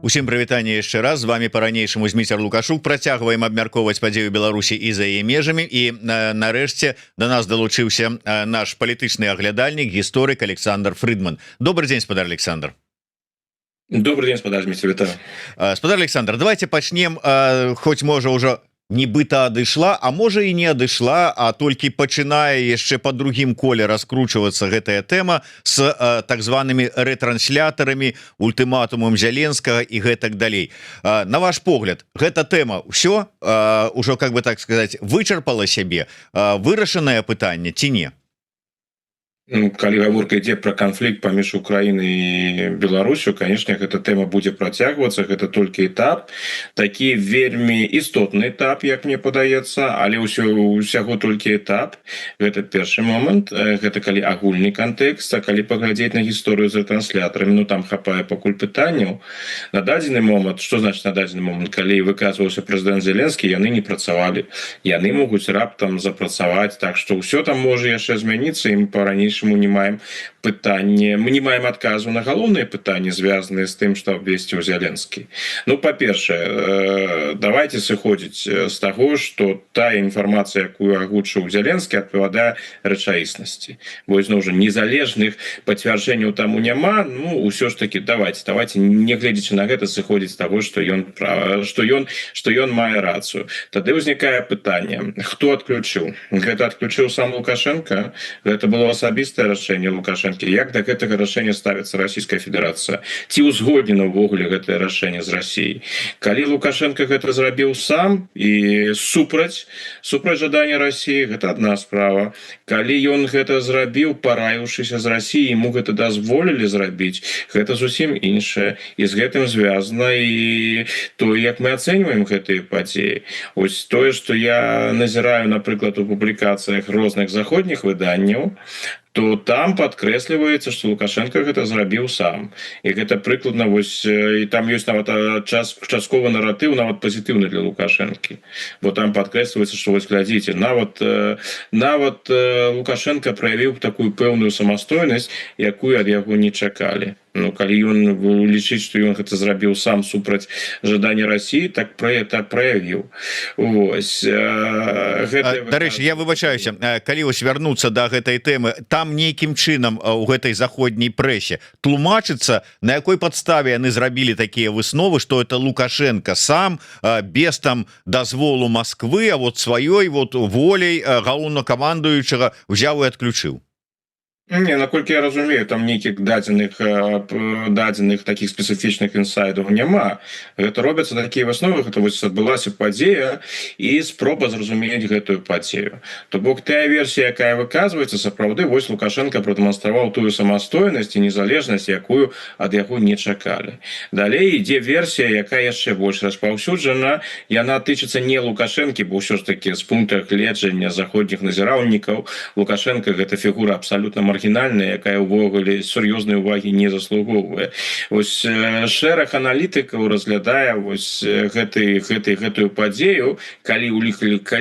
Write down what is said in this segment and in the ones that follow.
Усім прывітанне яшчэ раз, з вами по-ранейшаму Зміцер Лукашук. Працягваем абмяркоўваць падзею Беларусі і за яе межамі, і нарэшце до нас далучыўся наш палітычны аглядальнік, гісторык Александр Фрыдман. Добрый день, спадар Александр. Добрый день, спадар Зміцер, вітаю. Спадар Александр, давайте пачнем, хоць можа ўжо нібыта адышла, а можа і не адышла, а толькі пачынае яшчэ по другім коле раскручвацца гэтая тэма с так зваными рэтрансляторамі, ультыматумам Зеленскага і гэтак далей. На ваш погляд, гэта тэма ўсё ўжо, как бы так сказать, вычарпала сябе, вырашанае пытанне ці не? Калі гаворка ідзе пра канфлікт паміж Украінай і Беларусю, конечно, гэта тэма будзе працягвацца, гэта толькі этап, такі вельмі істотны этап, як мне падаецца, але ўсяго толькі этап. Гэта першы момант, гэта калі агульны кантэкст, а калі паглядзець на гісторыю з рэтрансляторамі, ну там хапае пакуль пытанняў. На дадзены момант, што значыць на дадзены момант, калі выказваўся прэзідэнт Зеленскі, яны не працавалі, яны могуць раптам запрацаваць, так што ўсё там можа яшчэ змяніцца, і мы па-ранейшаму мы не маем пытанне, мы не маем адказу на галоўныя пытанні, звязаныя з тым, што абвесціў Зеленскі. Ну, па-першае, давайте сыходзіць з таго, што тая інфармацыя, якую агучыў Зеленскі, адпавядае рэчаіснасці. Бо зноў жа незалежных пацвярджэнняў таму няма, ну ўсё ж таки давайте не гледзячы на гэта сыходзіць з таго, што ён мае рацыю. Тады ўзнікае пытанне, хто адключыў? Гэта адключыў сам Лукашенко? Гэта было асабістае рашэнне Лукашенко? Як да гэтага рашэння ставіцца Расійская Федэрацыя? Ці ўзгоднена ўвогуле гэтае рашэнне з Расіяй? Калі Лукашенко гэта зрабіў сам і супраць жадання Расіі, гэта адна справа. Калі ён гэта зрабіў, параіўшыся з Расіяй, яму гэта дазволілі зрабіць, гэта зусім іншае. І з гэтым звязана і тое, як мы ацэньваем гэтыя падзеі. Ось тое, што я назіраю, напрыклад, у публікацыях розных заходніх выданняў, то там падкрэсліваецца, што Лукашенко гэта зрабіў сам. І гэта прыкладна, вось, і там ёсць нават частковы наратыў, нават пазітыўны для Лукашэнкі. Бо там падкрэсліваецца, што вось глядзіце, нават Лукашенко праявіў такую пэўную самастойнасць, якую ад яго не чакалі. Ну, калі ён лічыць, што ён гэта зрабіў сам супраць жадання Расіі, так праявіў. Вось. Дарэчы, я выбачаюся, калі вось вярнуцца да гэтай тэмы, там нейкім чынам у гэтай заходняй прэсе тлумачыцца, на якой падставе яны зрабілі такія высновы, што это Лукашенко сам без там дазволу Масквы, а вот сваёй вот воляй галоўнакамандуючага ўзяў і адключыў. Не, наколькі я разумею, там нейкіх дадзеных такіх спецыфічных інсайдаў няма. Гэта робяцца такія высновы, гэта вось адбылася падзея і спроба зразумець гэтую падзею. То бок тая версія, якая выказваецца, сапраўды вось Лукашенко прадэманстраваў тую самастойнасць і незалежнасць, якую ад яго не чакалі. Далей ідзе версія, якая яшчэ больш распаўсюджана, яна тычыцца не Лукашэнкі, бо ўсё ж такі з пункта гледжання заходніх назіральнікаў Лукашенко гэта фігура абсалютна маргінальная, якая ўвогуле сур'ёзнай увагі не заслугоўвае. Вось шэраг аналітыкаў разглядае вось гэтую падзею, калі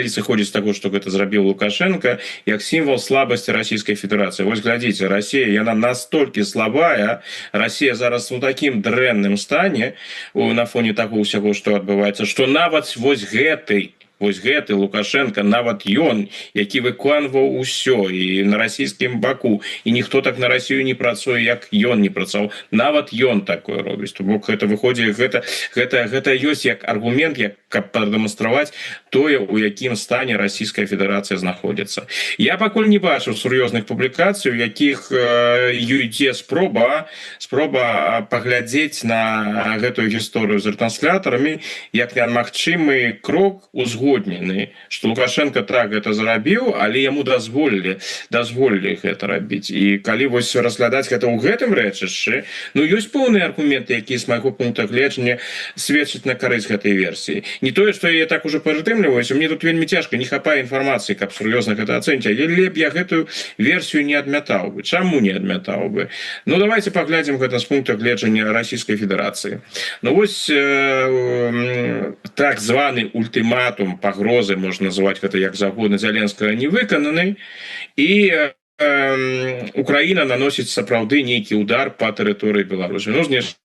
сыходзіць з таго, што гэта зрабіў Лукашенко, як сімвал слабасці Расійскай Федэрацыі. Вось глядзіце, Расія, яна настолькі слабая, Расія зараз у такім дрэнным стане на фоне таго ўсяго, што адбываецца, што нават вось гэты Лукашенко, нават ён, які выконваў усё і на расійскім баку, і ніхто так на Расію не працуе, як ён не працаваў, нават ён такое робіць. То бок гэта выходзіць, гэта ёсць як аргумент, каб прадэманстраваць тое, у якім стане Расійская Федэрацыя знаходзіцца. Я пакуль не бачыў сур'ёзных публікацый, у якіх ідзе спроба паглядзець на гэтую гісторыю з рэтрансляторамі як магчымы крок узгоднены, што Лукашенко так гэта зрабіў, але яму дазволілі гэта рабіць. І калі вось разглядаць гэта ў гэтым рэчышчы, ну ёсць поўныя аргументы, якія з майго пункта гледжання сведчаць на карысць гэтай версіі. Не тое, што я так ужо прытрымліваюся, мне тут вельмі цяжка, не хапае інфармацыі, каб сур'ёзна гэта ацэніць, але б я гэтую версію не адмятаў бы. Чаму не адмятаў бы? Ну давайте паглядзім гэта з пункта гледжання Расійскай Федэрацыі. Ну вось так званы ультыматум, пагрозы, можна называць гэта як загодна, Зеленскага не выкананы, і Украіна наносіць сапраўды нейкі удар па тэрыторыі Беларусі. Ну,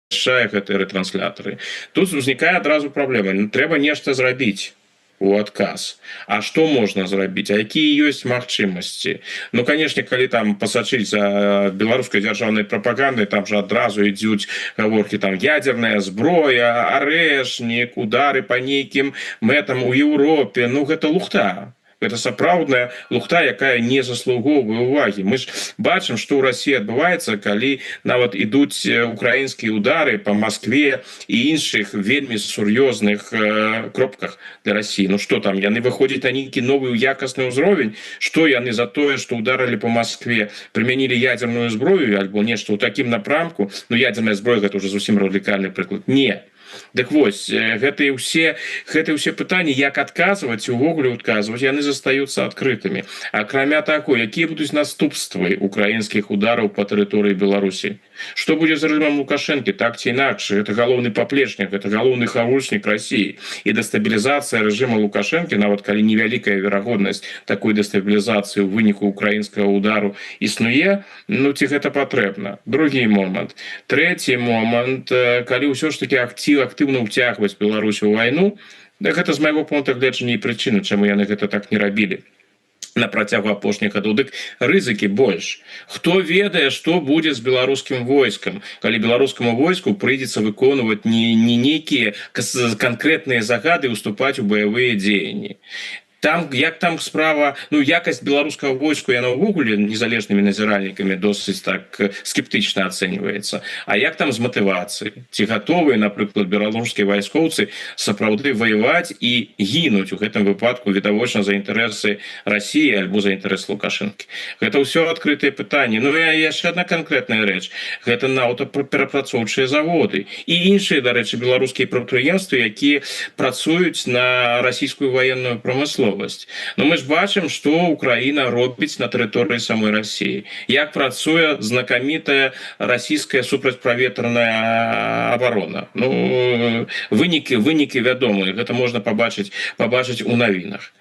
размяшчае гэтыя рэтрансляторы. Тут узнікае адразу праблема. Трэба нешта зрабіць у адказ. А што можна зрабіць? А якія ёсць магчымасці? Ну, канешне, калі там пасачыць за беларускай дзяржаўнай прапагандай, там жа адразу ідуць гаворкі, там ядерная зброя, арэшнік, удары па нейкім мэтам у Еўропе. Ну, гэта лухта. Гэта сапраўдная лухта, якая не заслугоўвае увагі. Мы ж бачым, што ў Расіі адбываецца, калі нават ідуць украінскія удары па Маскве і іншых вельмі сур'ёзных кропках для Расіі. Ну што там, яны выходзяць на нейкі новы якасны ўзровень? Што яны за тое, што ударылі по Маскве, прымянілі ядерную зброю альбо нешта ў такім напрамку? Ну, ядерная зброя гэта ўжо зусім радыкальны прыклад. Не. Дык вось, гэтыя ўсе пытанні, як адказваць, увогуле адказваць, яны застаюцца адкрытымі. Акрамя таго, якія будуць наступствы украінскіх удараў па тэрыторыі Беларусі? Што будзе з рэжымам Лукашэнкі? Так ці інакш, гэта галоўны паплечнік, гэта галоўны хавушнік Расіі. І дэстабілізацыя рэжыма Лукашэнкі, нават калі невялікая верагоднасць такой дэстабілізацыі ў выніку украінскага удару існуе, ну ці гэта патрэбна? Другі момант. Трэці момант, калі ўсё ж такі актыўна ўцягваць Беларусь у вайну, гэта з майго пункта гледжання і прычыны, чаму яны гэта так не рабілі на працягу апошніх гадоў. Дык рызыкі больш. Хто ведае, што будзе з беларускім войскам, калі беларускаму войску прыйдзецца выконваць не нейкія канкрэтныя загады, уступаць у баявыя дзеянні. Там, як там справа, ну, якасць беларускага войску, яна ўвогуле незалежнымі назіральнікамі досыць так скептычна ацэньваецца. А як там з матывацыяй? Ці гатовыя, напрыклад, беларускія вайскоўцы сапраўды ваяваць і гінуць у гэтым выпадку відавочна за інтарэсы Расіі альбо за інтарэс Лукашэнкі? Гэта ўсё адкрытыя пытанні. Ну, і яшчэ адна канкрэтная рэч. Гэта нафтаперапрацоўчыя заводы і іншыя, дарэчы, беларускія прадпрыемствы, якія працуюць на расійскую ваенную прамысловасць. Но мы ж бачым, што Украіна робіць на тэрыторыі самой Расіі. Як працуе знакамітая расійская супрацьправетрная абарона. Ну, вынікі вядомыя. Гэта можна пабачыць у навінах.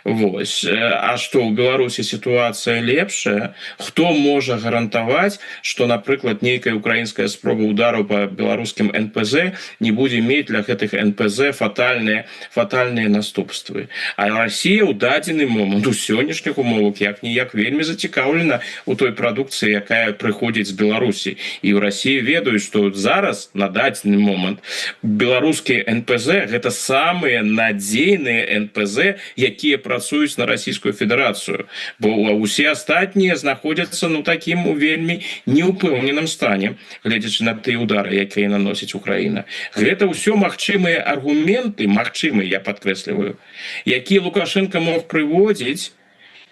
Вось. А што ў Беларусі сітуацыя лепшая? Хто можа гарантаваць, што, напрыклад, нейкая украінская спроба удару па беларускім НПЗ не будзе мець для гэтых НПЗ фатальныя наступствы? А Расія ў дадзены момант у сённяшніх умовах як-ніяк вельмі зацікаўлена ў той прадукцыі, якая прыходзіць з Беларусі. І ў Расіі ведаюць, што зараз на дадзены момант беларускія НПЗ гэта самыя надзейныя НПЗ, якія працуюць на Расійскую Федэрацыю, бо ўсе астатнія знаходзяцца такім у вельмі неўпэўненым стане, гледзячы на тыя удары, якія наносіць Украіна. Гэта ўсё магчымыя аргументы, я падкрэсліваю, якія Лукашенко мог прыводзіць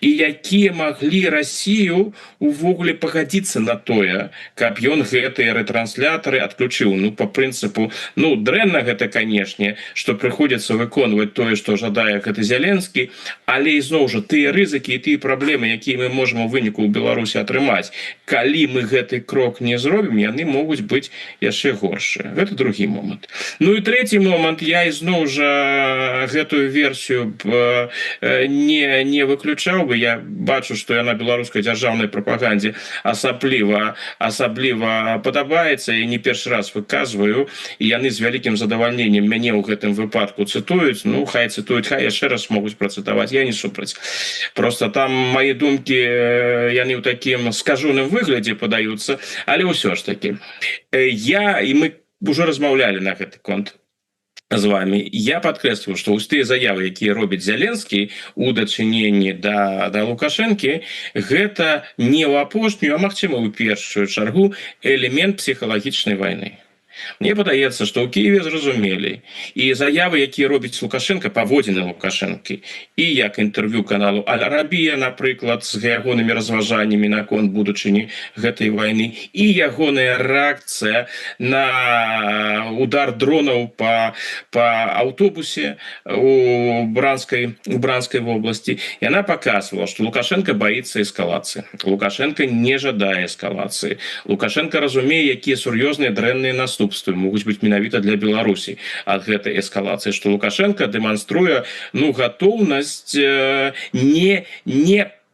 і якія маглі Расію увогуле пагадзіцца на тое, каб ён гэтыя рэтрансляторы адключыў. Ну, по прынцыпу, ну, дрэнна гэта, канешне, што прыходзіцца выконваць тое, што жадае гэты Зеленскі, але ізноў жа тыя рызыкі і тыя праблемы, якія мы можам у выніку ў Беларусі атрымаць, калі мы гэты крок не зробім, яны могуць быць яшчэ горшыя. Гэта другі момант. Ну і трэці момант, я ізноў жа гэтую версію не выключаў бы. Я бачу, што яна беларускай дзяржаўнай прапагандзе асабліва падабаецца і не першы раз выказваю, і яны з вялікім задавальненнем мяне ў гэтым выпадку цытуюць. Ну, хай цытуюць, хай яшчэ раз могуць працытаваць, я не супраць. Просто там мае думкі, яны ў такім скажоным выглядзе падаюцца, але ўсё ж такі. І мы ўжо размаўлялі на гэты конт з вами. Я падкрэсліваю, што ўсе тыя заявы, якія робіць Зеленскі у дачыненні да Лукашэнкі, гэта не ў апошнюю, а магчыма ў першую чаргу элемент псіхалагічнай вайны. Мне падаецца, што ў Кіеве зразумелі і заявы, якія робіць Лукашенко, паводзіны Лукашэнкі, і як інтэрв'ю каналу Аль-Арабія, напрыклад, з ягонымі разважаннямі наконт будучыні гэтай вайны, і ягоная рэакцыя на удар дронаў па аўтобусе у Бранскай вобласці, яна паказвала, што Лукашенко баіцца эскалацыі. Лукашенко не жадае эскалацыі. Лукашенко разумее, якія сур'ёзныя дрэнныя наступствы могуць быць менавіта для Беларусі ад гэтай эскалацыі, што Лукашенко дэманструе гатоўнасць не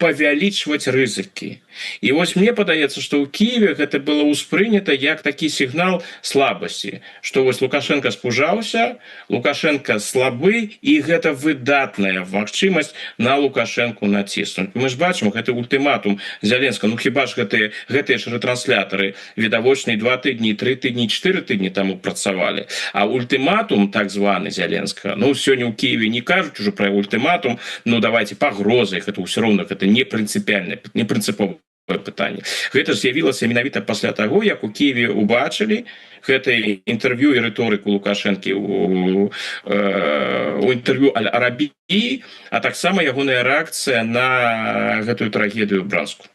павялічваць рызыкі. І вось мне падаецца, што ў Киеве гэта было ўспрынята як такі сігнал слабасці, што вось Лукашенко спужаўся, Лукашенко слабы, і гэта выдатная магчымасць на Лукашенку націснуць. Мы ж бачым гэты ультыматум Зеленскага, ну хіба ж гэтыя ж рэтрансляторы відавочныя 2 тыдні, 3 тыдні, 4 тыдні таму працавалі. А ультыматум так званы Зеленскага, ну сёння ў Киеве не кажуць ужо пра ультыматум, ну давайте пагрозы, гэта ўсё роўна, гэта не прынцыпіальна, не прынцыпова пытанне. Гэта ж з'явілася менавіта пасля таго, як у Киеве убачылі гэта інтэрв'ю і рыторыку Лукашэнкі у інтэрв'ю Аль-Арабіі, а таксама ягоная рэакцыя на гэтую трагедыю бранску.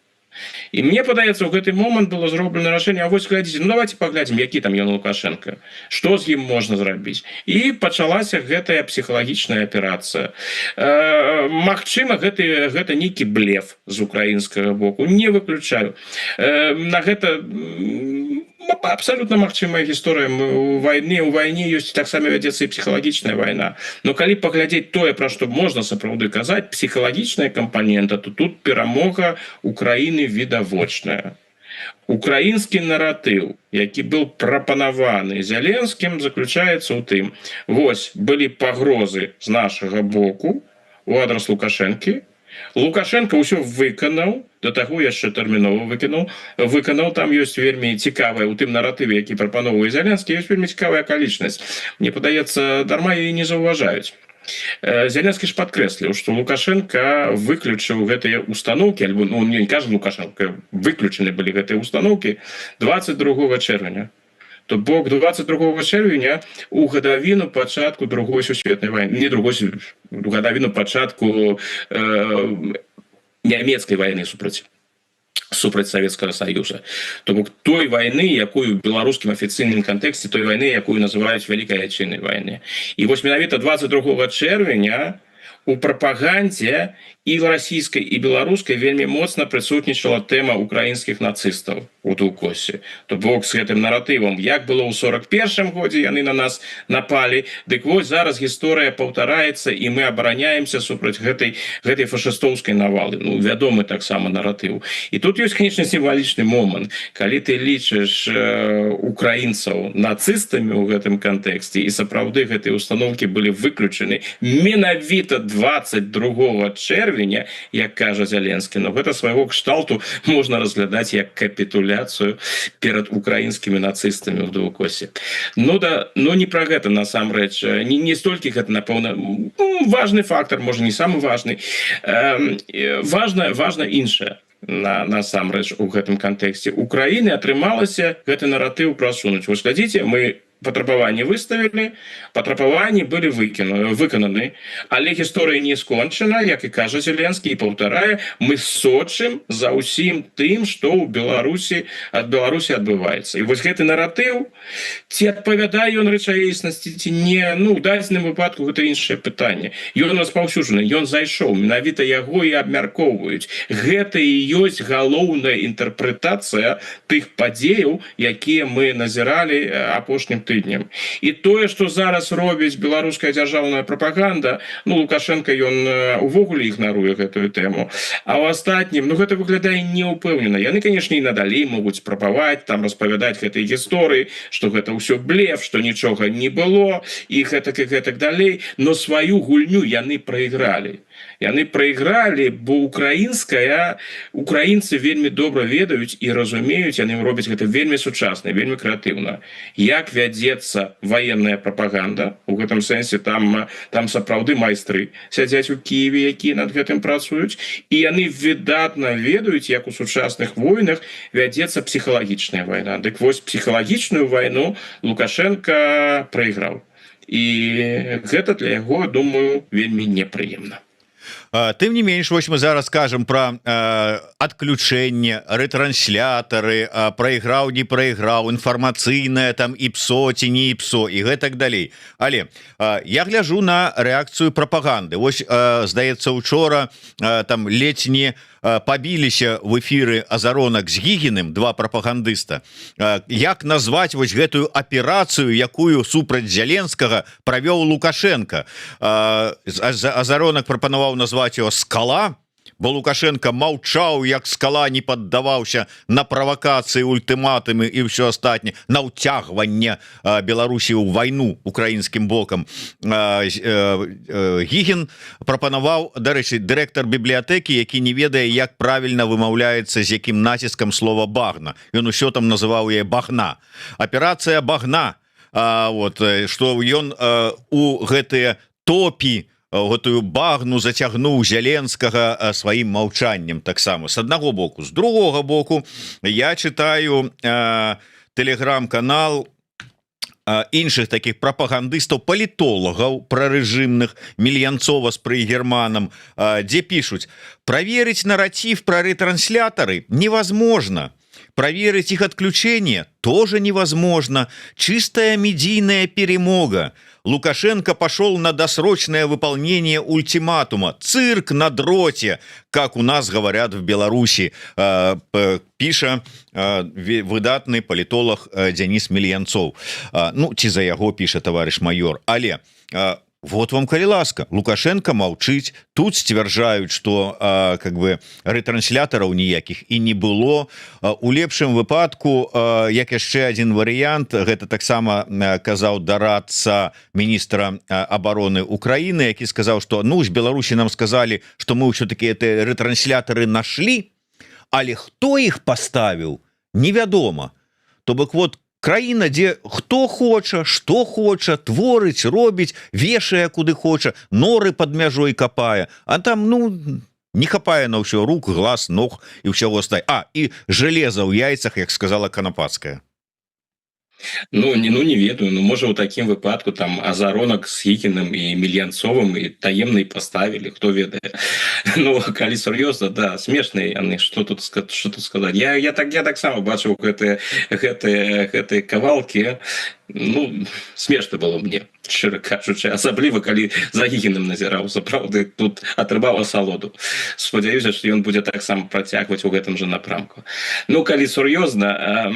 І мне падаецца, у гэты момант было зроблена рашэнне, а вось глядзіце, ну давайте паглядзім, які там ён Лукашенко, што з ім можна зрабіць. І пачалася гэтая псіхалагічная аперацыя. Магчыма, гэта нейкі блеф з украінскага боку, не выключаю. На гэта абсолютно магчымая гісторыя у вайне ёсць, таксама вядзецца і псіхалагічная вайна. Но калі паглядзець тое, пра што можна сапраўды казаць, псіхалагічная кампанента, то тут перамога Украіны відавочная. Украінскі наратыў, які быў прапанаваны Зеленскім, заключаецца ў тым: вось былі пагрозы з нашага боку у адрас Лукашэнкі, Лукашенко ўсё выканаў, до таго яшчэ тэрмінова выканаў. Там ёсць вельмі цікавая, у тым наратыве, які прапановвае Зеленскі, ёсць вельмі цікавая акалічнасць. Мне падаецца, дарма яе не заўважаюць. Зеленскі ж падкрэсліў, што Лукашенко выключыў гэтыя установкі, альбо, ну, не кажа Лукашенко, выключаны былі гэтыя установкі 22 чэрвеня. То бок 22 чэрвеня у гадавіну пачатку другой сусветнай вайны, не другой, у гадавіну пачатку нямецкай вайны супраць Савецкага Саюза. То бок той вайны, якую ў беларускім афіцыйным кантэксце, той вайны, якую называюць Вялікай Айчыннай вайны. І вось менавіта 22 чэрвеня у прапагандзе і расійскай, і беларускай вельмі моцна прысутнічала тэма украінскіх нацыстаў у Даўкосе. То бок з гэтым наратывам, як было ў 41-м годзе, яны на нас напалі, дык вось зараз гісторыя паўтараецца, і мы абараняемся супраць гэтай фашыстоўскай навалы. Ну, вядомы таксама наратыў. І тут ёсць, конечно, сімвалічны момант. Калі ты лічыш украінцаў нацыстамі ў гэтым кантэксце, і сапраўды гэтыя установкі былі выключаны менавіта 22 чэрвеня, як кажа Зеленскі, но гэта свайго кшталту можна разглядаць як капітуляцыю перад украінскімі нацыстамі ў Даўкосе. Ну не пра гэта насамрэч, не столькі гэта, напэўна, важны фактор, можа не самы важны. Важна іншае. Насамрэч у гэтым кантэксце Украіны атрымалася гэты наратыў прасунуць. Вось глядзіце, мы патрабаванні выставілі, патрабаванні былі выкананы, але гісторыя не скончана, як і кажа Зеленскі, і паўтарае, мы сочым за ўсім тым, што ў Беларусі адбываецца. І вось гэты наратыў, ці адпавядае ён рэчаіснасці, ці не, ну, у дадзеным выпадку гэта іншае пытанне. Ён распаўсюджаны, ён зайшоў, менавіта яго і абмяркоўваюць. Гэта і ёсць галоўная інтэрпрэтацыя тых падзеяў, якія мы назіралі апошнім тыднем. І тое, што зараз робіць беларуская дзяржаўная прапаганда, ну, Лукашенко, ён увогуле ігнаруе гэтую тэму. А ў астатнім, ну, гэта выглядае неўпэўнена. Яны, канешне, і надалей могуць спрабаваць там распавядаць гэтай гісторыі, што гэта ўсё блеф, што нічога не было, і гэтак далей, но сваю гульню яны прайгралі. Яны прайгралі, бо украінцы вельмі добра ведаюць і разумеюць, яны робяць гэта вельмі сучасна, вельмі крэатыўна. Як вядзецца ваенная прапаганда, у гэтым сэнсе там сапраўды майстры сядзяць у Киеве, якія над гэтым працуюць, і яны выдатна ведаюць, як у сучасных войнах вядзецца псіхалагічная вайна. Дык вось псіхалагічную вайну Лукашенко прайграў. І гэта для яго, думаю, вельмі непрыемна. Тым не менш, вось мы зараз кажам пра адключэнне, рэтрансляторы, прайграў, не прайграў, інфармацыйнае там ІПСО ці не ІПСО і гэтак далей. Але я гляжу на рэакцыю прапаганды. Вось, здаецца, учора там ледзь не пабіліся в эфіры Азаронак з Гігіным, два прапагандыста. Як назваць вось гэтую аперацыю, якую супраць Зеленскага правёў Лукашенко? Азаронак прапанаваў назваць его «Скала», бо Лукашенко маўчаў як скала, не паддаваўся на правакацыі, ультыматумы і ўсё астатняе, на ўцягванне Беларусі ў вайну украінскім бокам. Гігін прапанаваў, дарэчы, дырэктар бібліятэкі, які не ведае, як правільна вымаўляецца, з якім націскам слова багна. Ён усё там называў яе багна. Аперацыя багна. Вот, што ён у гэтыя топі, гэтую багну зацягнуў Зеленскага сваім маўчаннем таксама. З аднаго боку. З другога боку, я чытаю тэлеграм-канал іншых таких прапагандыстаў, палітолагаў прарэжымных, Мільянцова з Прыгерманам, дзе пишуць: проверить нарратив про ретрансляторы невозможно. Проверить их отключение тоже невозможно. Чистая медийная перемога. Лукашенко пошел на досрочное выполнение ультиматума. Цирк на дроте, как у нас говорят в Беларуси, пиша выдатный политолог Денис Мільянцов. Ну, ці за яго піша товарищ майор. Але вот вам, калі ласка, Лукашенко маўчыць. Тут сцвярджаюць, што как бы рэтранслятораў ніякіх і не было. У лепшым выпадку, як яшчэ один варыянт, гэта таксама казаў дарадца міністра обороны Украины, які сказаў, што ну з Беларусі нам сказали, што мы ўсё-таки эти рэтрансляторы нашли, але хто іх поставіў, невядома. То бок вот краіна, дзе хто хоча, што хоча, творыць, робіць, вешае куды хоча, норы под мяжой капае, а там, ну, не хапае на ўсё рук, глаз, ног і ўсяго стае. І железа ў яйцах, як сказала Канапацкая. Ну, не ведаю, ну, можа, у такім выпадку там азаронак з Гігіным і Мільянцовым і таемна паставілі, хто ведае. Ну, калі сур'ёзна, да, смешныя яны, што тут сказаць. Я таксама бачыў гэтыя кавалкі. Ну, смешна было мне, шчыра кажучы, асабліва калі за Гігіным назіраў, сапраўды тут атрымаў асалоду. Спадзяюся, што ён будзе таксама працягваць у гэтым жа напрамку. Ну, калі сур'ёзна,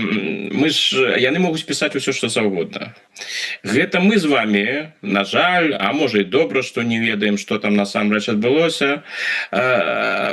яны могуць пісаць усё што заўгодна. Гэта мы з вами, на жаль, а можа і добра, што не ведаем, што там насамрэч адбылося,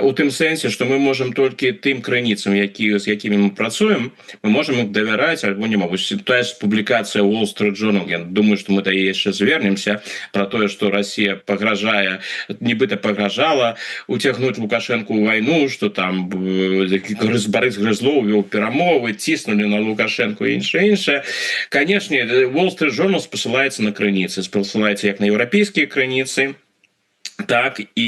у тым сэнсе, што мы можам толькі тым крыніцам, з якімі мы працуем, мы можам іх давяраць альбо не могуць. Тая ж публікацыя Wall Street Journal, я думаю, што мы да яе яшчэ звернемся, пра тое, што Расія пагражае, нібыта пагражала уцягнуць Лукашэнку ў вайну, што там Барыс Грызлоў вёў перамовы, ціснулі на Лукашэнку і іншае. Канешне, Wall Street Journal спасылаецца на крыніцы, спасылаецца як на еўрапейскія крыніцы, так і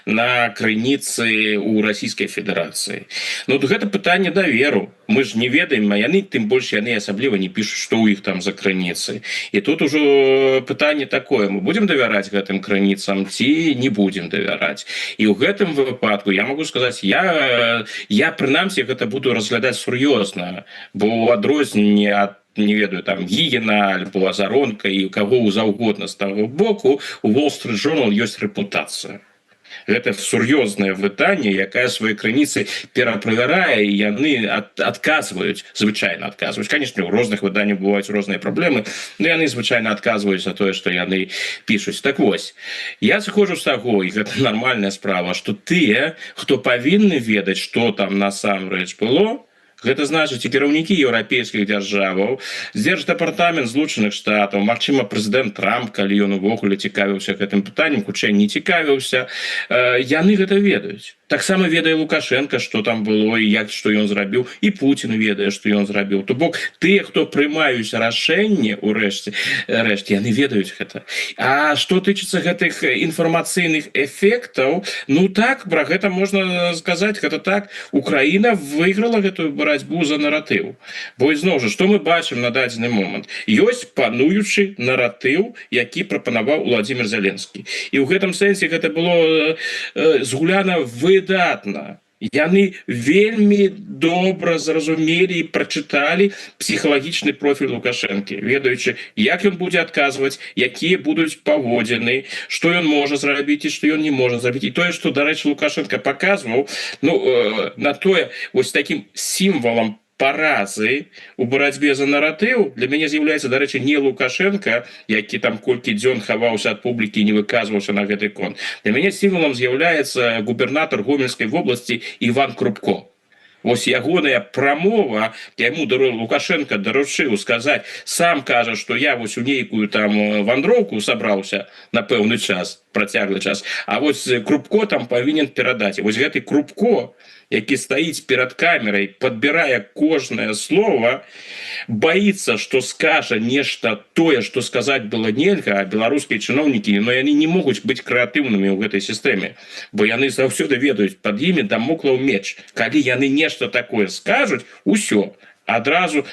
на крыніцы ў Расійскай Федэрацыі. Ну, гэта пытанне даверу. Мы ж не ведаем, а яны, тым больш яны асабліва не пішуць, што ў іх там за крыніцы. І тут ужо пытанне такое: мы будзем давяраць гэтым крыніцам ці не будзем давяраць. І ў гэтым выпадку я магу сказаць, я прынамсі гэта буду разглядаць сур'ёзна, бо ў адрозненне ад, не ведаю, там, Гігіна, альбо Азаронка і каго заўгодна з таго боку, у Wall Street Journal ёсць рэпутацыя. Гэта сур'ёзнае выданне, якая свае крыніцы пераправярае, і яны адказваюць, звычайна адказваюць. Канешне, у розных выданнях бываюць розныя праблемы, но яны звычайна адказваюць за тое, што яны пішуць. Так вось, я сыходжу з таго, і гэта нармальная справа, што тыя, хто павінны ведаць, што там насамрэч было, гэта значыць і кіраўнікі еўрапейскіх дзяржаваў, Дзярждэпартамент Злучаных Штатаў, магчыма, прэзідэнт Трамп, калі ён увогуле цікавіўся гэтым пытаннем, хутчэй не цікавіўся, яны гэта ведаюць. Таксама ведае Лукашенко, што там было і як, што ён зрабіў, і Пуцін ведае, што ён зрабіў. То бок, тыя, хто прымаюць рашэнне, урэшце, яны ведаюць гэта. А што тычыцца гэтых інфармацыйных эфектаў, ну так, пра гэта можна сказаць, гэта так, Украіна выйграла гэтую барацьбу за наратыў. Бо ізноў жа, што мы бачым на дадзены момант? Ёсць пануючы наратыў, які прапанаваў Уладзімір Зеленскі. І ў гэтым сэнсе гэта было згуляна выдатна. Яны вельмі добра зразумелі і прачыталі псіхалагічны профіль Лукашэнкі, ведаючы, як ён будзе адказваць, якія будуць паводзіны, што ён можа зрабіць і што ён не можа зрабіць. І тое, што, дарэчы, Лукашенко паказваў, ну, на тое, вось такім сімвалам паразы у барацьбе за наратыў для мяне з'яўляецца, дарэчы, не Лукашенко, які там колькі дзён хаваўся ад публікі і не выказваўся на гэты конт. Для мяне сімвалам з'яўляецца губернатар Гомельскай вобласці Іван Крупко. Вось ягоная прамова, яму Лукашенко даручыў сказаць, сам кажа, што я вось у нейкую там вандроўку сабраўся на пэўны час, працяглы час, а вось Крупко там павінен перадаць. І вось гэты Крупко, які стаіць перад камерай, падбірае кожнае слово, боится, што скажа нешта тое, што сказаць было нельга, а беларускія чыноўнікі, но яны не могуць быць крэатыўнымі ў гэтай сістэме, бо яны заўсёды ведаюць, пад імі дамоклаў меч. Калі яны нешта такое скажуць, усё, адразу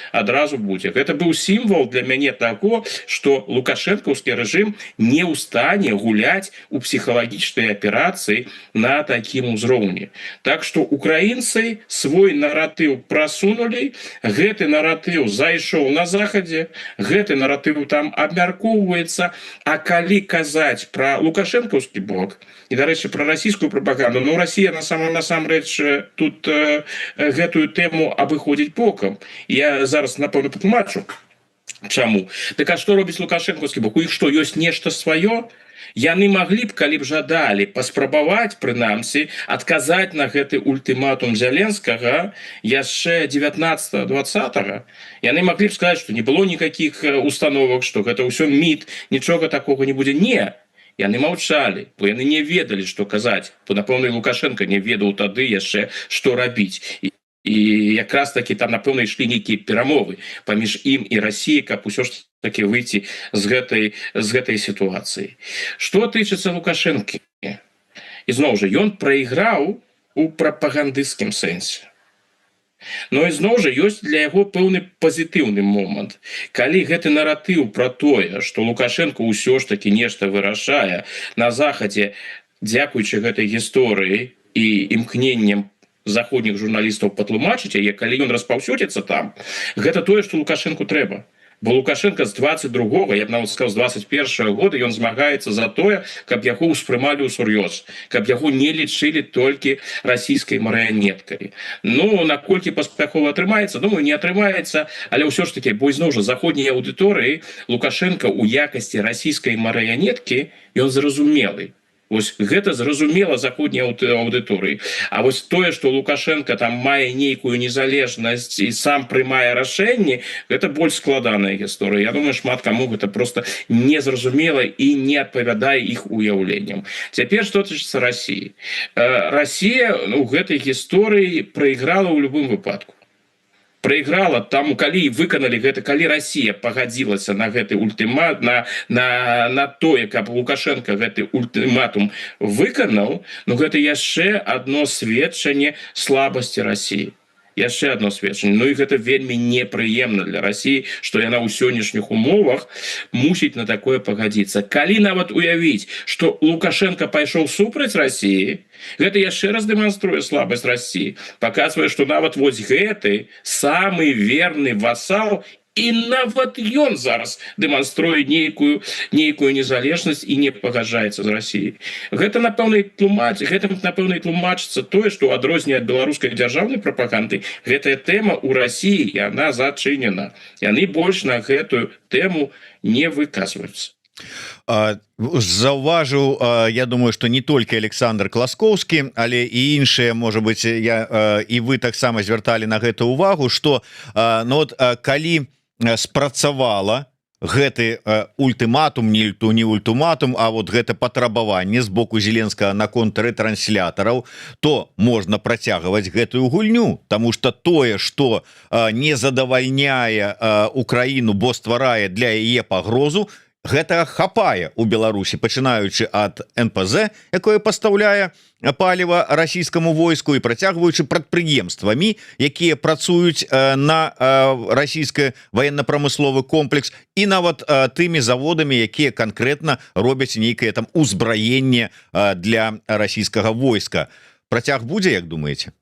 будзе. Гэта быў сімвал для мяне таго, што лукашэнкаўскі рэжым не ў стане гуляць у псіхалагічнай аперацыі на такім узроўні. Так што украінцы свой наратыў прасунулі, гэты наратыў зайшоў на захадзе, гэты наратыў там абмяркоўваецца, а калі казаць пра лукашэнкаўскі бок, і, дарэчы, пра расійскую прапаганду, ну, Расія насамрэч тут гэтую тэму абыходзіць бокам. Я зараз, напэўна, патлумачу, чаму. Так а што робіць лукашэнкаўскі бок? У іх што, ёсць нешта сваё? Яны маглі б, калі б жадалі, паспрабаваць, прынамсі, адказаць на гэты ультыматум Зяленскага яшчэ 19-20. Яны маглі б сказаць, што не было ніякіх установак, што гэта ўсё міт, нічога такога не будзе. Не. Яны маўчалі, бо яны не ведалі, што казаць. Бо, напэўна, Лукашенко не ведаў тады яшчэ, што рабіць. І якраз таки там, напэўна, ішлі нейкія перамовы паміж ім і Расіяй, каб усё ж таки выйти з гэтай сітуацыі. Што тычыцца Лукашэнкі? І зноў жа, ён прайграў у прапагандысцкім сэнсе. Но і зноў жа, ёсць для яго пэўны пазітыўны момант. Калі гэты наратыў пра тое, што Лукашенко ўсё ж таки нешта вырашае на захадзе, дзякуючы гэтай гісторыі і імкненнем заходніх журналістаў патлумачыць яе, калі ён распаўсюдзіцца там, гэта тое, што Лукашенку трэба. Бо Лукашенко з 22-го, я б нават сказаў, з 21-го года ён змагаецца за тое, каб яго ўспрымалі ўсур'ёз, каб яго не лічылі толькі расійскай марыянеткай. Ну, наколькі паспяхова атрымаецца, думаю, не атрымаецца, але ўсё ж таки, бо зноў жа заходняй аўдыторыі Лукашенко ў якасці расійскай марыянеткі ён зразумелы. Вось гэта зразумела заходняй аўдыторыі. А вось тое, што Лукашенко там мае нейкую незалежнасць і сам прымае рашэнні, гэта больш складаная гісторыя. Я думаю, шмат каму гэта просто незразумела і не адпавядае іх уяўленням. Цяпер што тычыцца Расіі. Расія ў гэтай гісторыі прайграла ў любым выпадку. Прайграла там, калі выканалі гэта, калі Расія пагадзілася на гэты ультымат, на тое, каб Лукашенко гэты ультыматум выканаў, ну гэта яшчэ адно сведчанне слабасці Расіі. Яшчэ адно сведчанне. Ну і гэта вельмі непрыемна для Расіі, што яна ў сённяшніх умовах мусіць на такое пагадзіцца. Калі нават уявіць, што Лукашенко пайшоў супраць Расіі, гэта яшчэ раз дэманструе слабасць Расіі, паказвае, што нават вось гэты самы верны васал, і нават ён зараз дэманструе нейкую незалежнасць і не пагаджаецца з Расіяй. Гэта, напэўна, і тлумачыцца тое, што адрозненне ад беларускай дзяржаўнай прапаганды, гэтая тэма ў Расіі, яна зачынена. Яны больш на гэтую тэму не выказваюцца. Заўважыў, я думаю, што не толькі Александр Класкоўскі, але і іншыя, можа быць, і вы таксама звярталі на гэта ўвагу, што калі спрацавала гэты ультыматум, не ультыматум, а вот гэта патрабаванне з боку Зеленскага наконт рэтранслятораў, то можна працягваць гэтую гульню, тому что тое, што не задавальняе Украіну, бо стварае для яе пагрозу, гэта хапае у Беларусі, пачынаючы ад НПЗ, якое пастаўляе паліва расійскаму войску, і працягваючы прадпрыемствамі, якія працуюць на расійскі военно-прамысловы комплекс, і нават тымі заводамі, якія канкрэтна робяць нейкае там узбраенне для расійскага войска. Працяг будзе, як думаеце?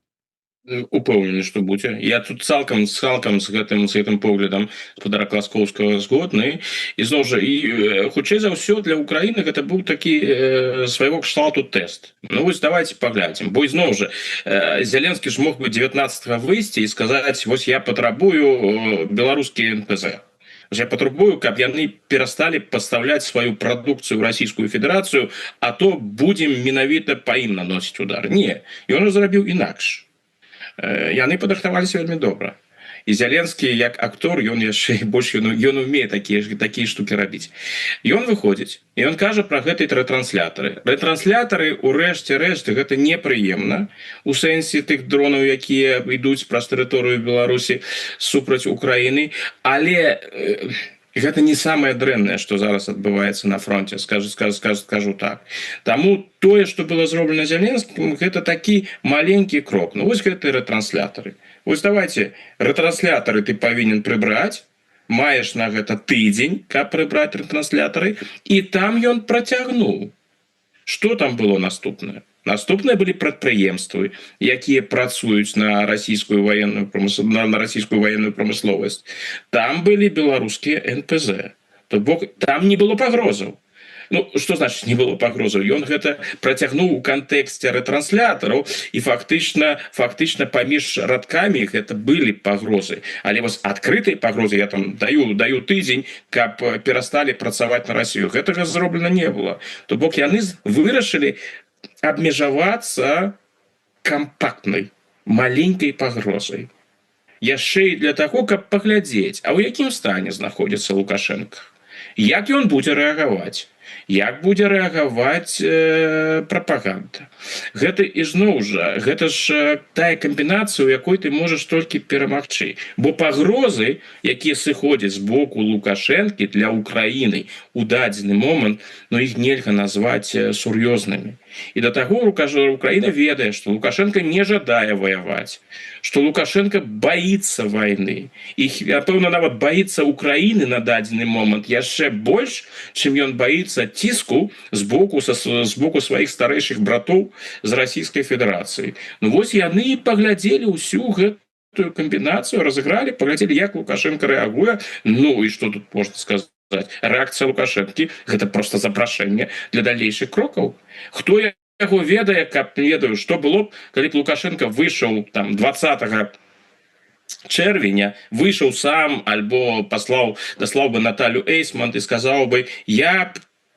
упэўнены, што будзе. Я тут цалкам з гэтым поглядам спадара Класкоўскага згодны. І зноў жа, і хутчэй за ўсё для Украіны гэта быў такі свайго кшталту тэст. Ну вось давайте паглядзім. Бо зноў жа, Зеленскі ж мог бы 19-го выйсці і сказаць: вось я патрабую беларускі НПЗ. Я патрабую, каб яны перасталі пастаўляць сваю прадукцыю ў Расійскую Федэрацыю, а то будзем менавіта па ім наносіць удар. Не, ён зрабіў інакш. Яны падрыхтаваліся вельмі добра. І Зеленскі, як актор, ён яшчэ больш ён умее такія штукі рабіць. Ён выходзіць, і ён кажа пра гэтыя рэтрансляторы. Рэтрансляторы, у рэшце рэшт, гэта непрыемна у сэнсе тых дронаў, якія ідуць праз тэрыторыю Беларусі супраць Украіны, але гэта не самае дрэннае, што зараз адбываецца на фронте, скажу так. Таму тое, што было зроблена Зеленскім, гэта такі маленькі крок. Ну вось гэтыя рэтрансляторы. Вось давайте, рэтрансляторы ты павінен прыбраць, маеш на гэта тыдзень, каб прыбраць рэтрансляторы, і там ён працягнуў. Што там было наступнае? Наступныя былі прадпрыемствы, якія працуюць на расійскую военную прамысловасць. Там былі беларускія НПЗ. То бок там не было пагрозаў. Ну, што значыць не было пагрозаў? Ён гэта працягнуў у кантэксце рэтранслятораў, і фактычна паміж радкамі гэта былі пагрозы. Але вось адкрытай пагрозы я там даю тыдзень, каб перасталі працаваць на Расію. Гэтага зроблена не было. То бок яны вырашылі абмежавацца кампактнай, маленькай пагрозай. Яшчэ і для таго, каб паглядзець, а ў якім стане знаходзіцца Лукашенко? Як ён будзе рэагаваць? Як будзе рэагаваць прапаганда? Гэта ізноў жа, гэта ж тая камбінацыя, у якой ты можаш толькі перамагчы. Бо пагрозы, якія сыходзяць з боку Лукашэнкі для Украіны у дадзены момант, ну іх нельга назваць сур'ёзнымі. І да таго Украіна ведае, што Лукашенко не жадае ваяваць, што Лукашенко боится войны. І, напэўна, нават боится Украіны на дадзены момант яшчэ больш, чым ён боится ціску з боку сваіх старэйшых братоў з Расійскай Федэрацыі. Ну вось яны паглядзелі ўсю гэтую камбінацыю, разыгралі, паглядзелі, як Лукашенко рэагуе. Ну і што тут можна сказаць? Рэакцыя Лукашэнкі – гэта проста запрашэнне для далейшых крокаў. Хто яго ведае, каб не ведаю, што было б, калі б Лукашенко выйшаў там 20 чэрвеня, выйшаў сам альбо даслаў бы Наталю Эйсмонт і сказаў бы: я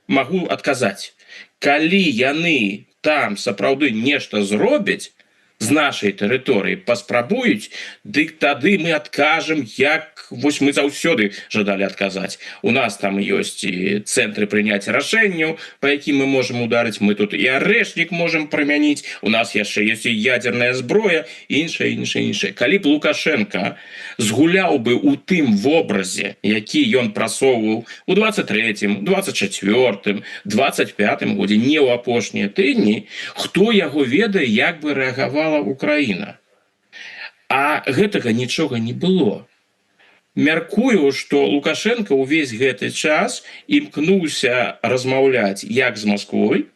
магу адказаць. Калі яны там сапраўды нешта зробяць з нашай тэрыторыі, паспрабуюць, дык тады мы адкажам, як вось мы заўсёды жадалі адказаць. У нас там ёсць і цэнтры прыняцця рашэнняў, па якім мы можам ударыць, мы тут і арэшнік можам прымяніць, у нас яшчэ ёсць і ядерная зброя, іншае. Калі б Лукашенко згуляў бы ў тым вобразе, які ён прасоўваў у 23-м, 24-м, 25-м годзе, не ў апошнія тыдні, хто яго ведае, як бы рэагавала Украіна? А гэтага нічога не было. Мяркую, што Лукашенко ўвесь гэты час імкнуўся размаўляць як з Масквой,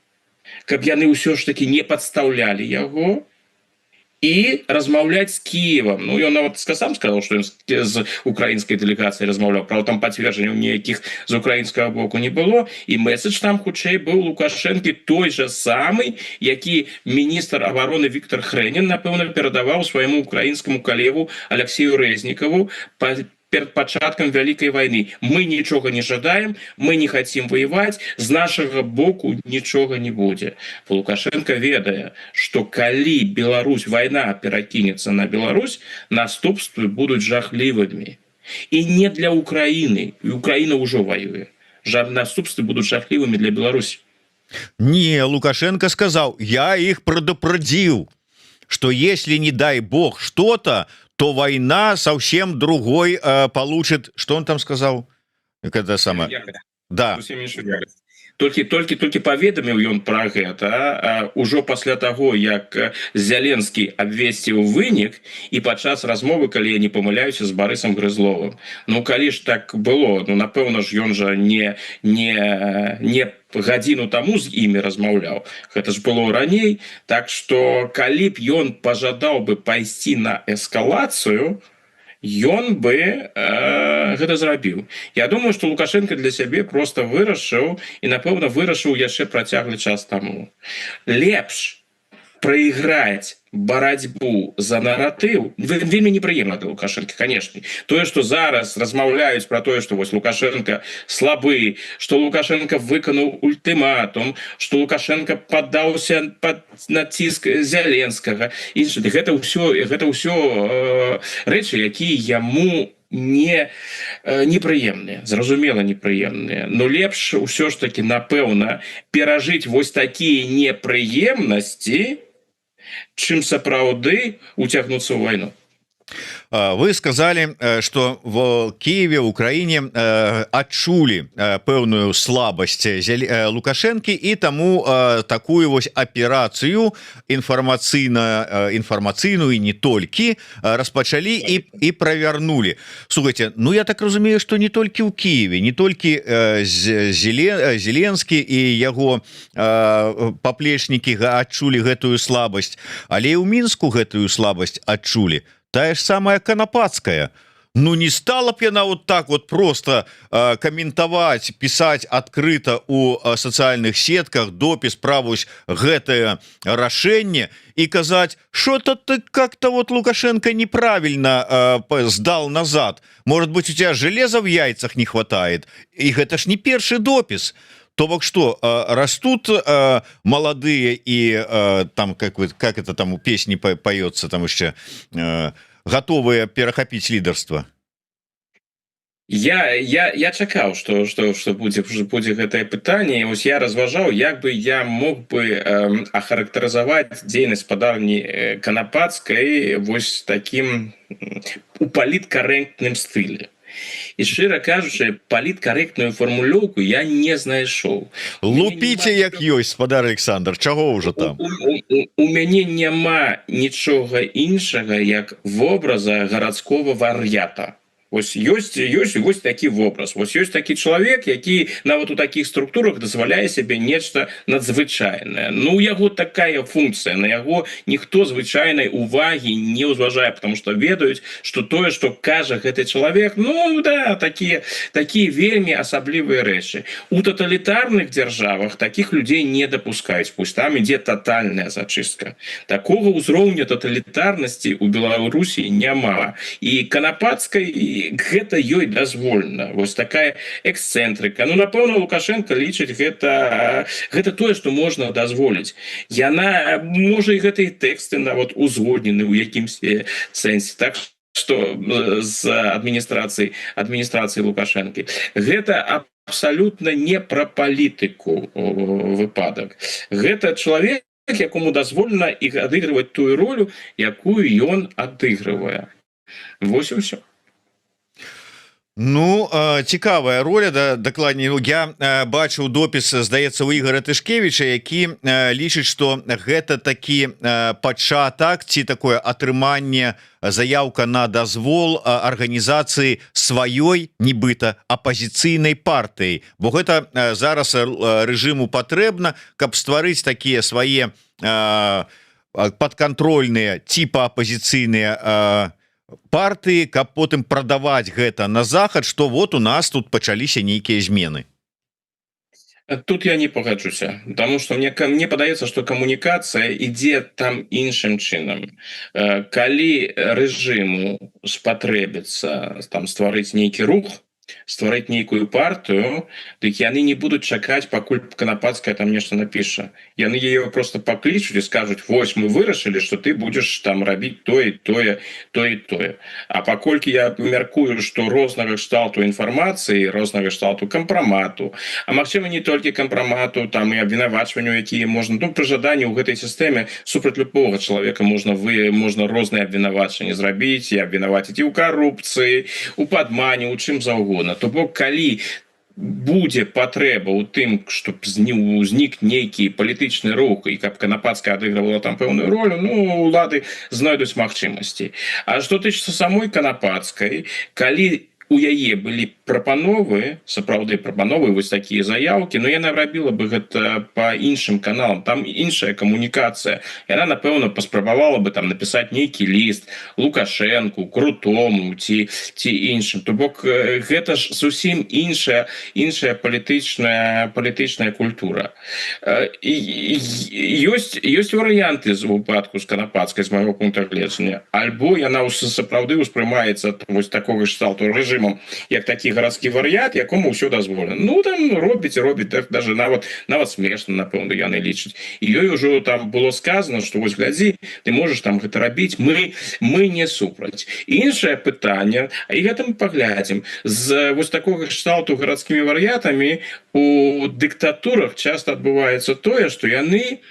каб яны ўсё ж такі не падстаўлялі яго, і размаўляць з Кіевам. Ну, ён нават сам сказаў, што ён з украінскай дэлегацыяй размаўляў. Правда, там пацверджанняў ніякіх з украінскага боку не было. І месседж там хутчэй быў Лукашэнкі той жа самы, які міністр абароны Віктор Хрэнін, напэўна, перадаваў свайму украінскаму калегу Алексею Рэзнікаву перед пачаткам вялікай вайны. Мы нічога не жадаем, мы не хацім ваяваць, з нашага боку нічога не будзе. Лукашенко ведае, што калі вайна перакінецца на Беларусь, наступствы будуць жахлівымі. І не для Украіны. І Украіна ўжо ваюе. Наступствы будуць жахлівымі для Беларусі. Не, Лукашенко сказал: я их предупредил, что если, не дай бог, что-то, то война совсем другой получит. Что он там сказал? Это самое. да. Зусім іншы якасць. Толькі паведаміў ён пра гэта ўжо пасля таго, як Зяленскі абвесціў вынік і падчас размовы, калі я не памыляюся, з Барысам Грызловым. Ну калі ж так было, ну напэўна ж ён жа не гадзіну таму з імі размаўляў. Гэта ж было раней, так што калі б ён пажадаў бы пайсці на эскалацыю, ён бы гэта зрабіў. Я думаю, што Лукашенко для сябе просто вырашыў і, напэўна, вырашыў яшчэ працяглы час таму. Лепш прайграць барацьбу за наратыў вельмі непрыемна для Лукашенко, конечно. Тое, што зараз размаўляюць пра тое, што вось Лукашенко слабы, што Лукашенко выканаў ультыматум, што Лукашенко паддаўся пад націск Зяленскага. Гэта ўсё рэчы, якія яму непрыемныя, зразумела непрыемныя. Но лепш усё ж таки, напэўна, перажыць вось такія непрыемнасці, чым сапраўды уцягнуцца ў вайну. Вы сказали, что в Киеве, Украине адчулі пэўную слабасць Лукашэнкі і таму такую вось аперацыю інфармацыйную і не толькі распачалі і правярнулі. Слухайте, ну я так разумею, что не толькі ў Киеве, не толькі Зеленскі і яго паплечнікі адчулі гэтую слабасць, але і ў Мінску гэтую слабасць адчулі. Тая ж самая Канапацкая. Ну не стала б яна вот так вот просто каментаваць, пісаць адкрыта у сацыяльных сетках допіс пра вось гэтае рашэнне і казаць, что-то ты как-то вот Лукашенко неправильно сдал назад. Может быть, у тебя железа в яйцах не хватает. И это ж не першы допіс. То бок что, растут молодые и там, как это там у песни поется, там еще готовые перахапіць лідарства? Я чакаў, што будзе гэтае пытанне. Вось я разважаў, як бы я мог бы ахарактарызаваць дзейнасць спадарні Канапацкай вось таким у паліткарэктным стылі. І шчыра кажучы, паліткарэктную фармулёўку я не знайшоў. Лупіце як ёсць, спадар Александр, чаго ўжо там? У мяне няма нічога іншага, як вобраза гарадскога вар'ята. Вось ёсць такі вобраз, вось ёсць такі чалавек, які нават у такіх структурах дазваляе сябе нешта надзвычайнае. Ну, у яго такая функцыя, на яго ніхто звычайнай увагі не ўзважае, потому што ведаюць, што тое, што кажа гэты чалавек, ну да, такія вельмі асаблівыя рэчы. У таталітарных дзяржавах такіх людзей не дапускаюць, пусть там ідзе татальная зачыстка. Такога ўзроўня таталітарнасці ў Беларусі няма. І Канапацкай гэта ёй дазволена. Вось такая эксцэнтрыка. Ну, напэўна, Лукашенко лічыць гэта тое, што можна дазволіць. Яна, можа, і гэтыя тэксты нават узгоднены ў якімсь сэнсе. Так што з адміністрацыі Лукашэнкі. Гэта абсалютна не пра палітыку выпадак. Гэта чалавек, якому дазволена і адыгрываць тую ролю, якую ён адыгрывае. Вось і ўсё. Ну, цікавая роля, дакладней, я бачыў допіс, здаецца, у Ігора Тышкевіча, які лічыць, што гэта такі пачатак ці такое атрыманне, заяўка на дазвол арганізацыі сваёй, нібыта, апазіцыйнай партыі. Бо гэта зараз рэжыму патрэбна, каб стварыць такія свае падкантрольныя, типа апазіцыйныя партыі, каб потым прадаваць гэта на захад, што вот у нас тут пачаліся нейкія змены. Тут я не пагаджуся, потому что мне падаецца, што камунікацыя ідзе там іншым чынам. Калі рэжыму спатрэбіцца там стварыць нейкі рух, стварыць нейкую партыю, дык яны не будуць чакаць, пакуль Канапацкая там нешта напіша. Яны яе просто паклічуць і скажуць: вось мы вырашылі, што ты будзеш там рабіць тое, тое. А паколькі я мяркую, што рознага кшталту інфармацыі, рознага кшталту кампрамату, а магчыма не толькі кампрамату, там і абвінавачванню, якія можна, ну, пры жаданні ў гэтай сістэме супраць любога чалавека можна розныя абвінавачванні зрабіць, і абвінаваціць і ў карупцыі, у падмане, у чым заўгодна. То бок, калі будзе патрэба ў тым, што узнік нейкі палітычны рух і каб Канапацкая адыгрывала там пэўную ролю, ну улады знойдуць магчымасці. А што тычыцца самой Канапацкай, калі у яе былі прапановы, сапраўды прапановы, вось такія заяўкі, но яна рабіла бы гэта па іншым каналам, там іншая камунікацыя. Яна, напэўна, паспрабавала бы там напісаць нейкі ліст Лукашэнку, Крутому ці іншым. То бок гэта ж зусім іншая палітычная культура. Ёсць варыянты з выпадку з Канапацкай, з майго пункта гледжання. Альбо яна сапраўды ўспрымаецца вось такога кшталту рэжымам, як такі гарадскі варыянт, якому ўсё дазволена. Ну там робіць, так даже нават смешна, напэўна, яны лічаць. І ёй ужо там было сказано, што вось глядзі, ты можаш там гэта рабіць, мы не супраць. Іншае пытанне, і гэта мы паглядзім, з вось такога кшталту гарадскімі варыянтамі у дыктатурах часта адбываецца тое, што яны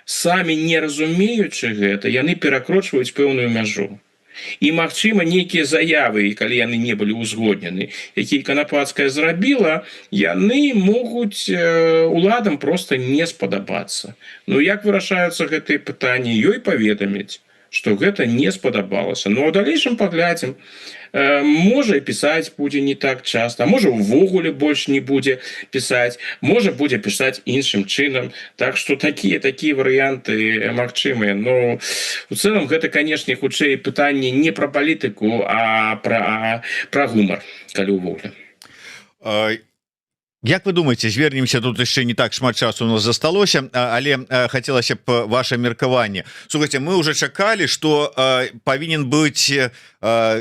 самі не разумеючы гэта, яны перакрочваюць пэўную мяжу. І, магчыма, нейкія заявы, калі яны не былі ўзгоднены, якія Канапацкая зрабіла, яны могуць уладам проста не спадабацца. Ну, як вырашаюцца гэтыя пытанні, ёй паведаміць, што гэта не спадабалася. Ну, а ў далейшым паглядзім. Можа, пісаць будзе не так часта, можа, увогуле больш не будзе пісаць, можа, будзе пісаць іншым чынам. Так што такія варыянты магчымыя. Но у цэлым гэта, канешне, хутчэй пытанне не пра палітыку, а пра гумар, калі ўвогуле. Як вы думаеце, звернемся, тут яшчэ не так шмат часу у нас засталося, але хацелася б ваше меркаванне. Слухайте, мы уже чакалі, што павінен быць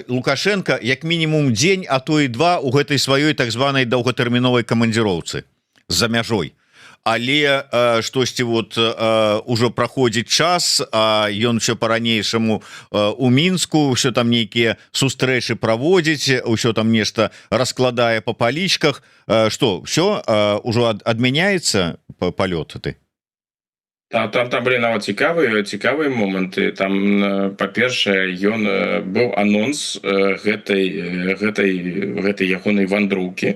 Лукашенко як мінімум дзень, а то і два у гэтай сваёй так званай доўгатэрміновай камандзіроўцы за мяжой. Але штосьці вот ужо праходзіць час, а ён все по-ранейшаму у Мінску, ўсё там нейкія сустрэчы праводзіць, ўсё там нешта раскладае по палічках. Што, ўсё ўжо адмяняецца палёт ты? Там былі нават цікавыя моманты. Там, па-першае, ён быў анонс гэтай ягонай вандроўкі,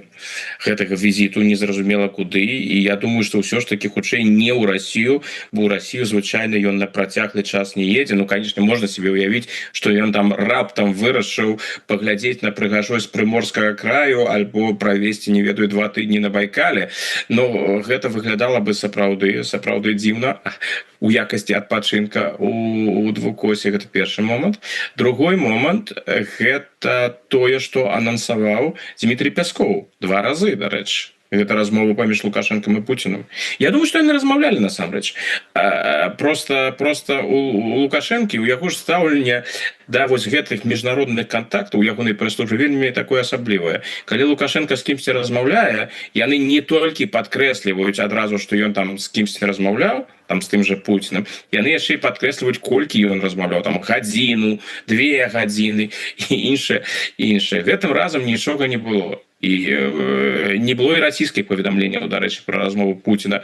гэтага візіту незразумела куды. І я думаю, што ўсё ж такі хутчэй не ў Расію, бо ў Расію звычайна ён на працяглы час не едзе. Ну, канешне, можна себе ўявіць, што ён там раптам вырашыў паглядзець на прыгажосць прыморскага краю альбо правесці, не ведаю, 2 тыдні на Байкале. Но гэта выглядала бы сапраўды дзіўна у якасці адпачынка у двукосе. Гэта першы момант. Другой момант – гэта тое, што анансаваў Дмітрий Пяскоў 2 разы, дарэчы. Гэта размова паміж Лукашэнкам і Пуцінам. Я думаю, што яны размаўлялі насамрэч. Просто у Лукашэнкі, у яго ж стаўленне да вось гэтых міжнародных кантактаў, у ягонай прэс-службе вельмі такое асаблівае. Калі Лукашенко з кімсьці размаўляе, яны не толькі падкрэсліваюць адразу, што ён там з кімсьці размаўляў, там з тым жа Пуцінам, яны яшчэ і падкрэсліваюць, колькі ён размаўляў, там гадзіну, 2 гадзіны і іншае. Гэтым разам нічога не было. І не было і расійскіх паведамленняў, дарэчы, пра размову Пуціна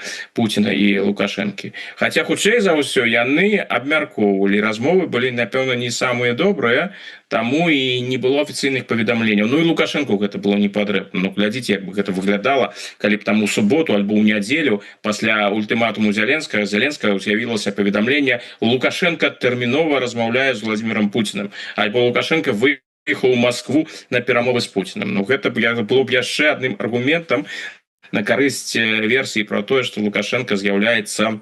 і Лукашэнкі. Хаця, хутчэй за ўсё, яны абмяркоўвалі, размовы былі, напэўна, не самыя добрыя, таму і не было афіцыйных паведамленняў. Ну і Лукашэнку гэта было не патрэбна. Ну, глядзіце, як бы гэта выглядала, калі б там у суботу альбо ў нядзелю пасля ультыматуму Зеленскага з'явілася паведамленне: Лукашенко тэрмінова размаўляе з Владимиром Пуціным, альбо Лукашенко выехаў у Москву на перамовы з Пуціным. Ну, гэта было б яшчэ адным аргументам на карысць версіі пра тое, што Лукашенко з'яўляецца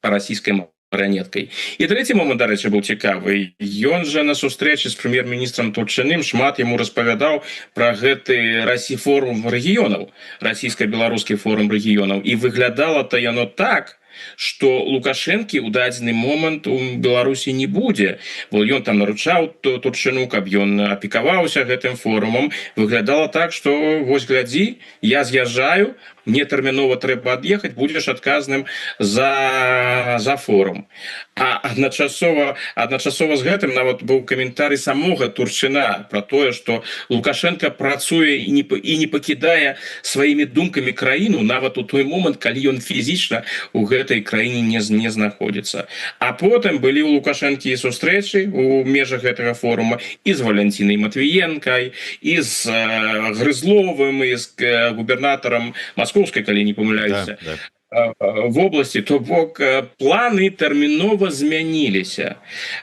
расійскай марыянеткай. І трэці момант, дарэчы, быў цікавы. Ён жа на сустрэчы з прэм'ер-міністрам Турчыным шмат яму распавядаў пра гэты форум рэгіёнаў, расійска-беларускі форум рэгіёнаў. І выглядала-то яно так, што Лукашэнкі ў дадзены момант у Беларусі не будзе, бо ён там наручаў Турчыну, каб ён апекаваўся гэтым форумам. Выглядала так, што вось глядзі, я з'язджаю, мне тэрмінова трэба ад'ехаць, будзеш адказным за форум. А адначасова з гэтым нават быў каментарый самога Турчына про тое, што Лукашенко працуе і не пакідае сваімі думкамі краіну нават у той момант, калі ён фізічна у гэтай краіне не знаходзіцца. А потым былі ў Лукашэнкі сустрэчы у межах гэтага форума і з Валянцінай Матвіенкай, і з Грызловым, і з губернатарам Маскоўскай, калі не памыляюся. Да. В области, то бок планы тэрмінова змяніліся.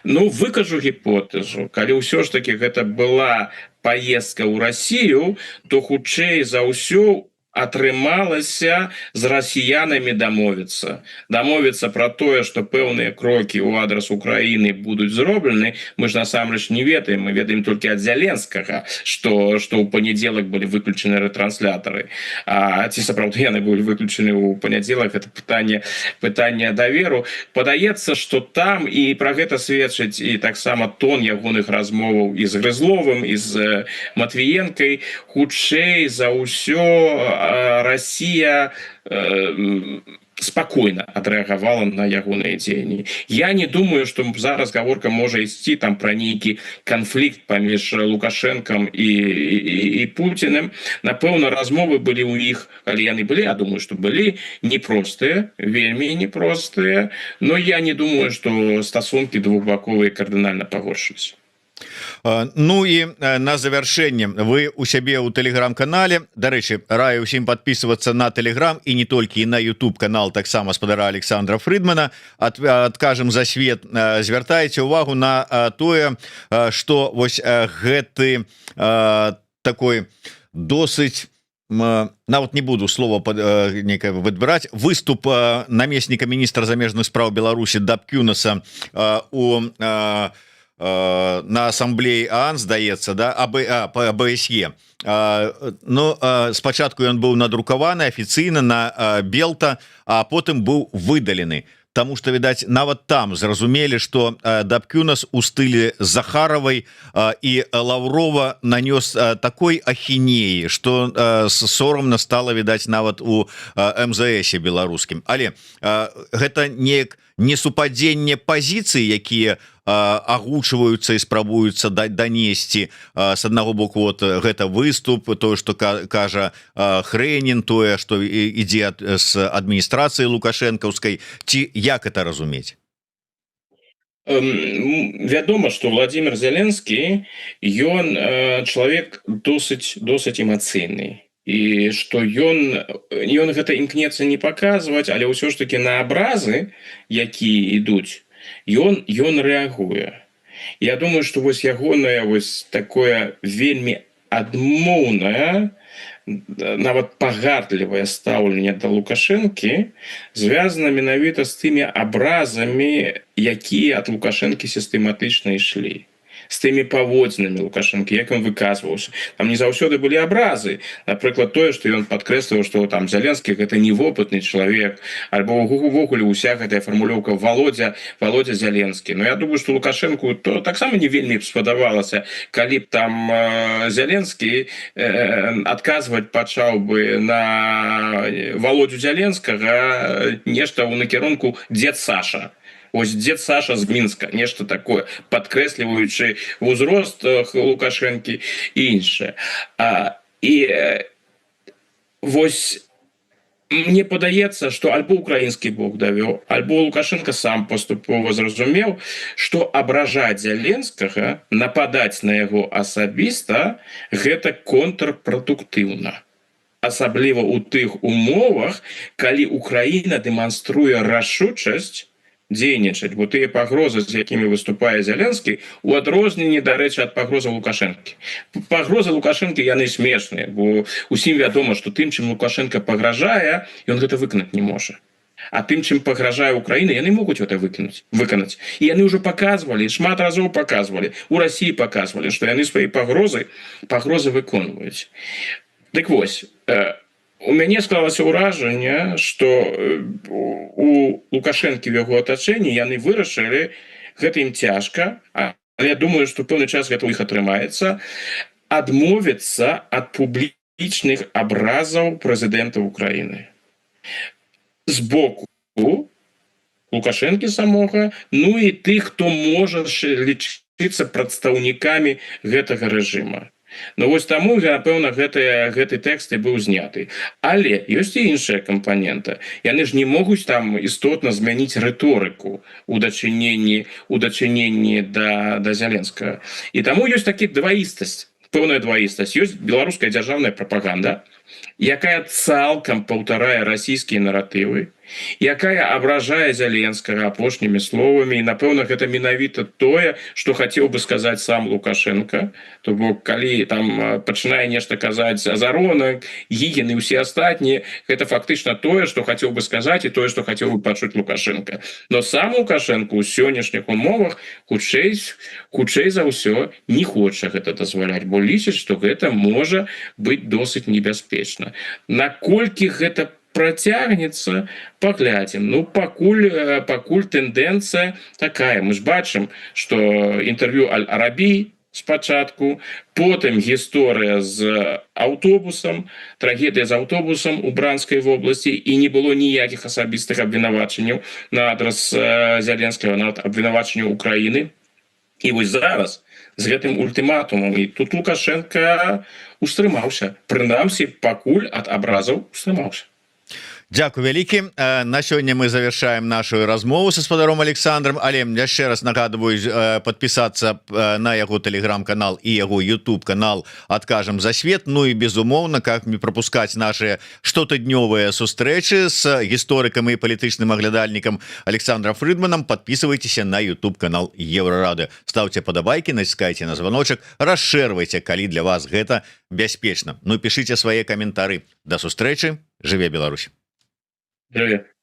Ну, выкажу гіпотэзу, калі ўсё ж таки гэта была поездка ў Россию, то хутчэй за ўсё атрымалася з расіянамі дамовіцца про тое, што пэўныя крокі ў адрас Украіны будуць зроблены. Мы ж насамрэч не ведаем, мы ведаем толькі ад Зяленскага, што ў панядзелак былі выключаны рэтрансляторы. А ці сапраўды яны былі выключаны ў панядзелак, гэта пытанне даверу. Падаецца, што там, і пра гэта сведчыць і таксама тон ягоных размоваў і з Грызловым, і з Матвіенкай, хутчэй за ўсё Россия спокойно отреагировала на ягоныя дзеянні. Я не думаю, что зараз гаворка можа ісці там про нейкі конфликт паміж Лукашенком и Путиным. Напэўна, размовы былі ў іх, калі яны былі, я думаю, что былі непростыя, вельмі непростыя, но я не думаю, что стасункі двухбаковыя кардынальна пагоршыліся. Ну і на завяршэнне, вы у сябе ў тэлеграм-канале, дарэчы, раю ўсім подписываться на тэлеграм і не толькі і на YouTube канал таксама спадара Александра Фрыдмана. Адкажем за свет, звяртаеце увагу на тое, што вось гэты такой досыць, нават не буду слова некае выбіраць, выступ намесніка міністра замежных спраў Беларусі Дабкюнаса у на ассамблеі ААН, здаецца, да, АБСЕ. Ну, спачатку ён быў надрукаваны афіцыйна на Белта, а потым быў выдалены. Таму што, відаць, нават там зразумелі, што Дабкюнас у стылі Захаравай і Лаўрова нанёс такой ахінеі, што сорамна стала, відаць, нават у МЗСе беларускім. Але гэта неяк несупадзенне пазіцый, якія агучваюцца і спрабуюцца данесці. С аднаго боку, вот гэта выступ, тое, што кажа Хрэнін, тое, што ідзе з адміністрацыі лукашэнкаўскай, ці як это разумець? Вядома, што Владимир Зеленскі, ён чалавек досыць эмацыйны. І што ён гэта імкнецца не паказваць, але ўсё ж таки на абразы, якія ідуць, ён рэагуе. Я думаю, што вось ягонае вось такое вельмі адмоўнае, нават пагардлівае стаўленне да Лукашэнкі звязана менавіта з тымі абразамі, якія ад Лукашэнкі сістэматычна ішлі. З тымі паводзінамі Лукашэнкі, як ён выказваўся. Там не заўсёды былі абразы. Напрыклад, тое, што ён падкрэсліваў, што там Зеленскі гэта невопытны чалавек, альбо увогуле уся гэтая фармулёўка Володя Зеленскі. Но я думаю, што Лукашэнку то таксама не вельмі спадавалася, калі б там Зеленскі адказваць пачаў бы на Володю Зеленскага нешта ў накірунку дзед Саша. Ось дзед Саша з Мінска, нешта такое, падкрэсліваючы ўзрост Лукашэнкі і іншае. І вось мне падаецца, што альбо украінскі бок давёў, альбо Лукашенко сам паступова зразумеў, што абражаць Зеленскага, нападаць на яго асабіста, гэта контрпрадуктыўна. Асабліва ў тых умовах, калі Украіна дэманструе рашучасць дзейнічаць, бо тыя пагрозы, з якімі выступае Зеленскі, у адрозненні, дарэчы, ад пагрозы Лукашэнкі. Пагрозы Лукашэнкі яны смешныя, бо усім вядома, што тым, чым Лукашенко пагражае, ён гэта выканаць не можа. А тым, чым пагражае Украіна, яны могуць гэта выканаць. І яны ўжо паказвалі, шмат разоў паказвалі, у Расіі паказвалі, што яны свае пагрозы выконваюць. Дык вось, у мяне склалася ўражанне, што у Лукашэнкі в яго атачэнні яны вырашылі, гэта ім цяжка, але я думаю, што пэўны час гэта ў іх атрымаецца, адмовіцца ад публічнай публічных абразаў прэзідэнта Украіны з боку Лукашэнкі самога, ну і тых, хто можа лічыцца прадстаўнікамі гэтага рэжыма. Ну вось таму, напэўна, гэты тэкст і быў зняты. Але ёсць і іншая кампанента. Яны ж не могуць там істотна змяніць рыторыку у дачыненні да Зеленскага. І таму ёсць такі дваістасць, пэўная дваістасць. Ёсць беларуская дзяржаўная прапаганда, якая цалкам паўтарае расійскія наратывы, якая абражае Зеленскага апошнімі словамі, і, напэўна, гэта менавіта тое, што хацеў бы сказаць сам Лукашенко. То бок, калі там пачынае нешта казаць Азаронак, Гігін і ўсе астатнія, гэта фактычна тое, што хацеў бы сказаць, і тое, што хацеў бы пачуць Лукашенко. Но сам Лукашенко ў сённяшніх умовах хутчэй за ўсё не хоча гэта дазваляць, бо лічыць, што гэта можа быць досыць небяспечна. Наколькі гэта працягнецца, паглядзім. Ну, пакуль тэндэнцыя такая. Мы ж бачым, што інтэрв'ю Аль-Арабі спачатку, потым гісторыя з аўтобусам, трагедыя з аўтобусам у Бранскай вобласці, і не было ніякіх асабістых абвінавачанняў на адрас Зеленскага, на абвінавачанняў Украіны. І вось зараз з гэтым ультыматумам, і тут Лукашенко устрымаўся. Прынамсі, пакуль ад абразаў устрымаўся. Дзякуй вялікі. На сёння мы завершаем нашу размову са спадаром Александром, але яшчэ раз нагадываю подпісацца на яго телеграм-канал і яго YouTube канал «Адкажам за свет». Ну і безумоўна, как не пропускаць наши штотыднёвыя сустрэчы с гісторыкам і палітычным аглядальнікам Александром Фрыдманам. Подписывайтесь на YouTube канал Еврорады, ставьте падабайкі, націскайце на звоночек, расшэрвайце, калі для вас гэта бяспечна. Ну, пішыце свае каментары. До сустрэчы. Жыве Беларусь. Привет.